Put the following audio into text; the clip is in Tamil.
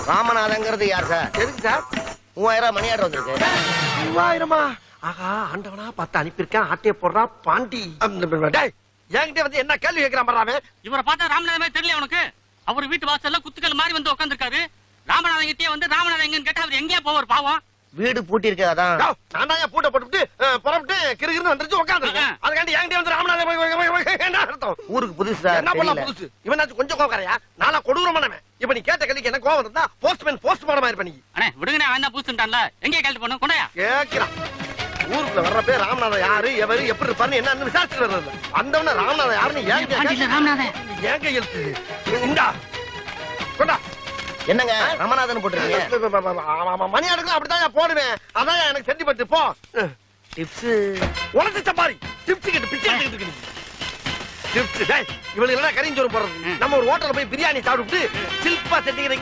ராமநாதங்கிறது யார் சார்? எதுக்கு சார்? 3000 மணி ஆர்டர் வந்திருக்கு. 3000? ஆகா, ஆண்டவனா பார்த்து அனுப்பியிருக்கேன். ஆட்டைய போடுறா பாண்டி. என்கிட்ட வந்து என்ன கேள்வி கேட்கிறான் பாரு. இவரை பார்த்தா ராமநாதமே தெரியல உனக்கு? அவர் வீட்டு வாசல்ல குத்துக்கள் மாதிரி வந்து உட்காந்துருக்காரு. ராமநாதன் கிட்டே வந்து ராமநாதன் எங்கன்னு கேட்டா அவர் எங்கேயா போவார் பாவம்? வீடு பூட்டி இருக்கு, அதான். நான் பூட்ட போட்டுட்டு புறப்பட்டு கிருகிருன்னு வந்துருச்சு உட்காந்துருக்கேன். அதுக்காண்டி என்கிட்ட வந்து ராமநாதன் என்ன அர்த்தம்? ஊருக்கு புதுசு சார். என்ன பண்ணலாம் புதுசு? இவனாச்சும் கொஞ்சம் கோவக்காரையா? நாளா கொடூரமானவன். இப்ப நீ கேட்ட கேள்விக்கு என்ன கோவம் இருந்தா போஸ்ட் மாடமா இருப்ப நீ. அண்ணே விடுங்கண்ணே, அவன் தான் புதுசுட்டான்ல, எங்கே கேள்வி பண்ணும் கொண்டாயா கேட்கிறான். ஊருக்குள்ள வர்றப்ப ராமநாதன் யாரு எவரு எப்படி இருப்பாருன்னு என்ன விசாரிச்சுட்டு வர்றது. வந்தவன ராமநாதன் யாருன்னு ராமநாதன் ஏன் கையெழுத்து இந்தா கொண்டா. என்னங்க ராமநாதன் போட்டுருக்கீங்க? மணி ஆடுக்கு அப்படிதான் போடுவேன். அதான் எனக்கு செஞ்சு பட்டு போ. டிப்ஸ் உனக்கு சப்பாரி டிப்ஸ் கேட்டு பிச்சை எடுத்துக்கிட்டு இருக்கு. டிப்ஸ் இவளுக்கு எல்லாம் கறிஞ்சோறு போடுறது. நம்ம ஒரு ஹோட்டல்ல போய் பிரியாணி சாப்பிட்டு சில்பா செட்டிக்கிற